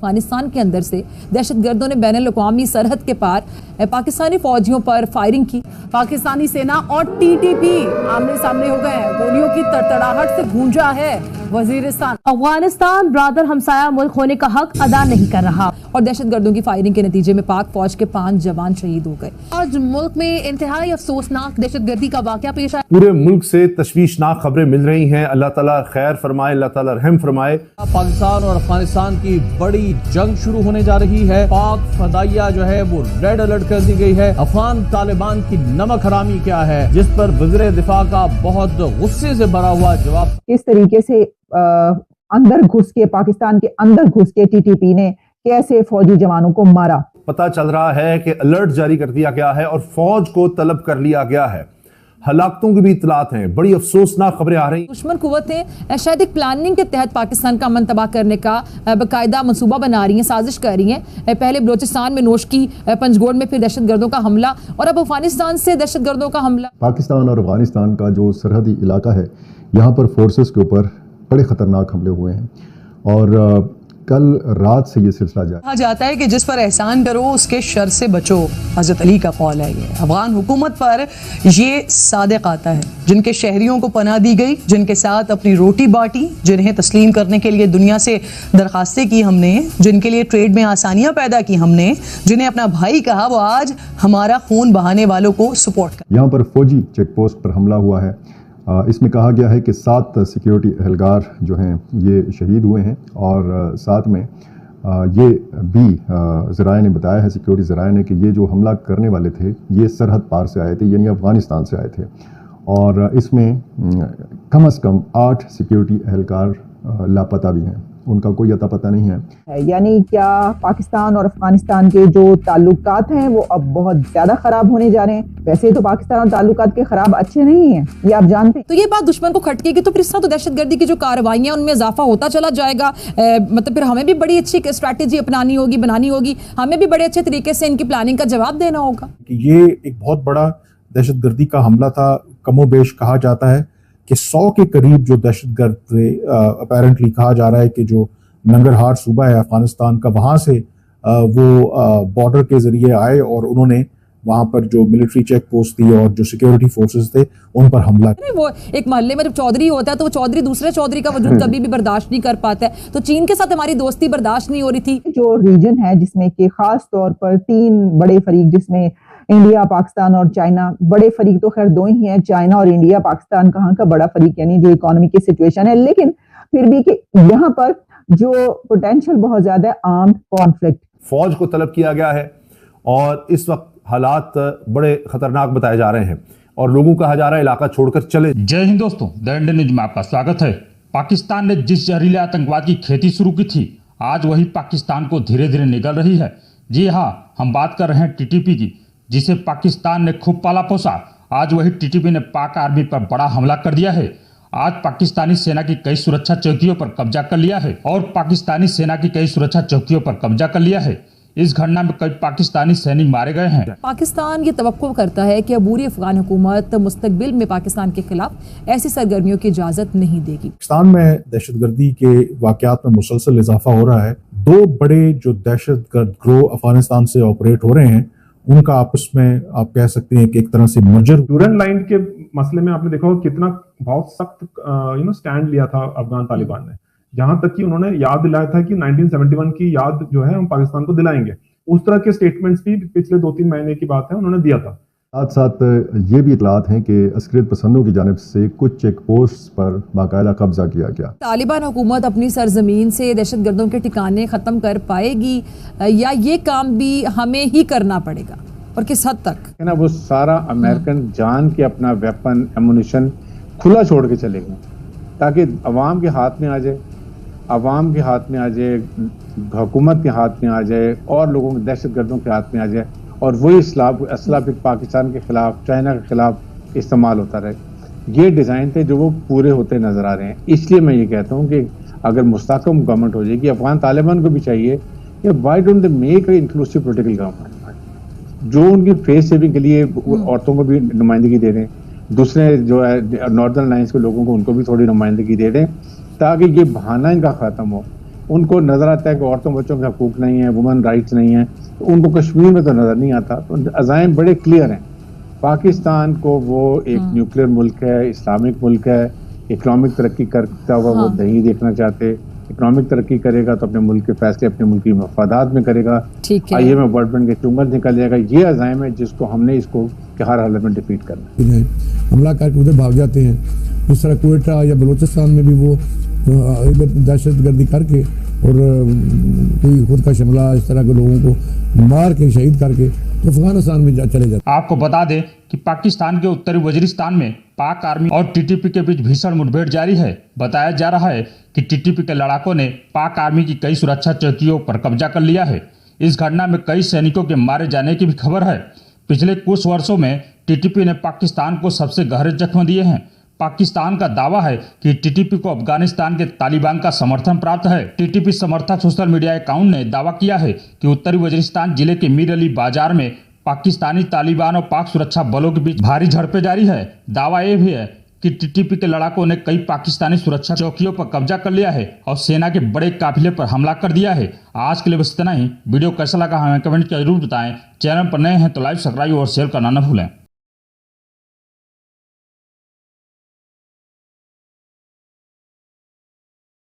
अफगानिस्तान के अंदर से दहशतगर्दों ने बैनुल-अक़वामी सरहद के पार पाकिस्तानी फौजियों पर फायरिंग की। पाकिस्तानी सेना और टीटीपी आमने सामने हो गए हैं। गोलियों की तड़तड़ाहट से गूंजा है वजीरिस्तान। अफगानिस्तान ब्रादर हमसाया मुल्क होने का हक अदा नहीं कर रहा और दहशतगर्दों की फायरिंग के नतीजे में पाक फौज के 5 जवान शहीद हो गए। आज मुल्क में इंतहाई अफसोसनाक दहशतगर्दी का वाकया पेश आया। पूरे मुल्क से तशवीशनाक खबरें मिल रही हैं। अल्लाह ताला खैर फरमाए, अल्लाह ताला रहम फरमाए। पाकिस्तान और अफगानिस्तान की बड़ी जंग शुरू होने जा रही है। पाक फदाइया जो है वो रेड अलर्ट कर दी गई है। अफगान तालिबान की नमक हरामी क्या है, जिस पर वज़ीर दिफा का बहुत गुस्से से भरा हुआ जवाब। इस तरीके से अंदर घुस के, पाकिस्तान के अंदर घुस के टीटीपी ने कैसे फौजी जवानों को मारा। पता चल रहा है कि अलर्ट जारी कर दिया गया है और फौज को तलब कर लिया गया है। हलाकतों की भी इतलात हैं। बड़ी अफसोसनाक खबरें आ रही। दुश्मन कुव्वतें शायद एक प्लानिंग के तहत पाकिस्तान का अमन तबाह करने का बाकायदा मंसूबा बना रही हैं, साजिश कर रही हैं। पहले बलोचिस्तान में नोशकी, पंजगोड़ में फिर दहशतगर्दों का हमला और अब अफगानिस्तान से दहशतगर्दों का हमला। पाकिस्तान और अफगानिस्तान का जो सरहदी इलाका है, यहाँ पर फोर्सेस के ऊपर बड़े ख़तरनाक हमले हुए हैं और कल रात से ये सिलसिला जारी। कहा जाता है कि जिस पर एहसान करो उसके शर से बचो। हज़रत अली का कौल है। ये अफगान हुकूमत पर ये सादिक आता है, जिनके शहरियों को पनाह दी गई, जिनके साथ अपनी रोटी बांटी, जिन्हें तस्लीम करने के लिए दुनिया से दरखास्तें की हमने, जिनके लिए ट्रेड में आसानियाँ पैदा की हमने, जिन्हें अपना भाई कहा, वो आज हमारा खून बहाने वालों को सपोर्ट कर। यहाँ पर फौजी चेक पोस्ट पर हमला हुआ है। इसमें कहा गया है कि 7 सिक्योरिटी एहलकार जो हैं ये शहीद हुए हैं और साथ में ये भी ज़राए ने बताया है, सिक्योरिटी ज़राए ने, कि ये जो हमला करने वाले थे ये सरहद पार से आए थे, यानी अफ़गानिस्तान से आए थे और इसमें कम से कम 8 सिक्योरिटी एहलकार लापता भी हैं, उनका कोई अता पता नहीं है। यानी क्या पाकिस्तान और अफगानिस्तान के जो ताल्लुकात हैं वो अब बहुत ज्यादा खराब होने जा रहे हैं। वैसे तो पाकिस्तान और ताल्लुकात के खराब अच्छे नहीं हैं, ये आप जानते हैं। तो ये बात दुश्मन को खटकेगी तो फिर इस तरह तो दहशतगर्दी की जो कार्रवाइयां उनमें इजाफा होता चला जाएगा। मतलब फिर हमें भी बड़ी अच्छी स्ट्रैटेजी अपनानी होगी, बनानी होगी। हमें भी बड़े अच्छे तरीके से इनकी प्लानिंग का जवाब देना होगा। ये एक बहुत बड़ा दहशतगर्दी का हमला था। कमोबेश कहा जाता है कि 100 के करीब जो दहशतगर्द थे, अपेरेंटली कहा जा रहा है कि जो नंगरहार सूबा है अफगानिस्तान का, वहाँ से वो बॉर्डर के जरिए आए और उन्होंने वहाँ पर जो मिलिट्री चेक पोस्ट थी और जो सिक्योरिटी फोर्सेस थे उन पर हमला। वो एक मोहल्ले में जब चौधरी होता है तो वो चौधरी दूसरे चौधरी का वजूद कभी भी बर्दाश्त नहीं कर पाता है। तो चीन के साथ हमारी दोस्ती बर्दाश्त नहीं हो रही थी। जो रीजन है जिसमें कि खास तौर पर 3 बड़े फरीक, जिसमें इंडिया, पाकिस्तान और चाइना, बड़े फरीक तो खैर 2 ही हैं, चाइना और इंडिया। पाकिस्तान कहाँ का बड़ा फरीक, यानी जो इकोनॉमी की सिचुएशन है, लेकिन फिर भी कि यहाँ पर जो पोटेंशियल बहुत ज्यादा है आर्म्ड कॉन्फ्लिक्ट। फौज को तलब किया गया है और इस वक्त हालात बड़े खतरनाक बताए जा रहे हैं और लोगों को कहा जा रहा है इलाका छोड़कर चले। जय हिंद दोस्तों, द इंडियन न्यूज में आपका स्वागत है। पाकिस्तान ने जिस जहरीले आतंकवाद की खेती शुरू की थी, आज वही पाकिस्तान को धीरे धीरे निगल रही है। जी हाँ, हम बात कर रहे हैं टीटीपी की, जिसे पाकिस्तान ने खूब पाला पोसा। आज वही टीटीपी ने पाक आर्मी पर बड़ा हमला कर दिया है। आज पाकिस्तानी सेना की कई सुरक्षा चौकियों पर कब्जा कर लिया है और पाकिस्तानी सेना की कई सुरक्षा चौकियों पर कब्जा कर लिया है। इस घटना में कई पाकिस्तानी सैनिक मारे गए हैं। पाकिस्तान ये तवक्को करता है कि अबूरी अफगान हुकूमत मुस्तकबिल में पाकिस्तान के खिलाफ ऐसी सरगर्मियों की इजाजत नहीं देगी। पाकिस्तान में दहशतगर्दी के वाकयात में मुसलसल इजाफा हो रहा है। 2 बड़े जो दहशतगर्द ग्रोह अफगानिस्तान से ऑपरेट हो रहे हैं, उनका आपस में आप कह सकते हैं कि एक तरह से मर्जर। ड्यूरेंट लाइन के मसले में आपने देखा होगा कितना बहुत सख्त स्टैंड लिया था अफगान तालिबान ने, जहां तक कि उन्होंने याद दिलाया था कि 1971 की याद जो है हम पाकिस्तान को दिलाएंगे। उस तरह के स्टेटमेंट्स भी पिछले 2-3 महीने की बात है उन्होंने दिया था। साथ साथ ये भी इतलात हैं कि अस्करियत पसंदों की जानिब से कुछ चेक पोस्ट पर बाकायदा कब्जा किया गया। तालिबान हुकूमत अपनी सरजमीन से दहशतगर्दों के ठिकाने खत्म कर पाएगी या ये काम भी हमें ही करना पड़ेगा और किस हद तक? है ना, वो सारा अमेरिकन जान के अपना वेपन एमुनिशन खुला छोड़ के चले गए ताकि अवाम के हाथ में आ जाए, अवाम के हाथ में आ जाए, हुकूमत के हाथ में आ जाए और लोगों के दहशतगर्दों के हाथ में आ जाए और वही असला फिर पाकिस्तान के खिलाफ, चाइना के खिलाफ इस्तेमाल होता रहे। ये डिज़ाइन थे जो वो पूरे होते नजर आ रहे हैं। इसलिए मैं ये कहता हूँ कि अगर मुस्तहकम गवर्नमेंट हो जाएगी, अफगान तालिबान को भी चाहिए कि why don't they make a inclusive political government जो उनकी फेस सेविंग के लिए औरतों को भी नुमाइंदगी दे दें, दूसरे जो है नॉर्दर्न लाइन्स के लोगों को उनको भी थोड़ी नुमाइंदगी दे दें, ताकि ये बहाना इनका ख़त्म हो उनको नजर आता है कि औरतों बच्चों के हकूक नहीं है, वुमेन राइट्स नहीं है, तो उनको कश्मीर में तो नजर नहीं आता। तो अज़ाइम बड़े क्लियर हैं। पाकिस्तान को वो एक न्यूक्लियर मुल्क है, इस्लामिक मुल्क है, इकोनॉमिक तरक्की करता हुआ वो नहीं देखना चाहते। इकोनॉमिक तरक्की करेगा तो अपने मुल्क के फैसले अपने मुल्क की मफादात में करेगा, IMF वर्ल्ड बैंक के चुंगल निकल जाएगा। ये अज़ाइम है जिसको हमने इसको हर हालत में डिफीट करना है। हमला करके उधर भाग जाते हैं, इस तरह कोयटा या बलूचिस्तान में भी वो दहशतगर्दी करके और कोई खुद का शिमला इस तरह के लोगों को मार के शहीद करके तो अफगानिस्तान में चले जाते। आपको बता दें कि पाकिस्तान के उत्तरी वजीरिस्तान में पाक आर्मी और टीटीपी के बीच भीषण मुठभेड़ जारी है। बताया जा रहा है कि टीटीपी के लड़ाकों ने पाक आर्मी की कई सुरक्षा चौकियों पर कब्जा कर लिया है। इस घटना में कई सैनिकों के मारे जाने की भी खबर है। पिछले कुछ वर्षों में टीटीपी ने पाकिस्तान को सबसे गहरे जख्म दिए हैं। पाकिस्तान का दावा है कि टीटीपी को अफगानिस्तान के तालिबान का समर्थन प्राप्त है। टीटीपी समर्थक सोशल मीडिया अकाउंट ने दावा किया है कि उत्तरी वजीरिस्तान जिले के मीर अली बाजार में पाकिस्तानी तालिबान और पाक सुरक्षा बलों के बीच भारी झड़पें जारी है। दावा यह भी है कि टीटीपी के लड़ाकों ने कई पाकिस्तानी सुरक्षा चौकियों पर कब्जा कर लिया है और सेना के बड़े काफिले पर हमला कर दिया है। आज के लिए बस इतना ही। वीडियो कैसा लगा हमें कमेंट कर जरूर बताएं। चैनल पर नए हैं तो लाइक, सब्सक्राइब और शेयर करना न भूलें।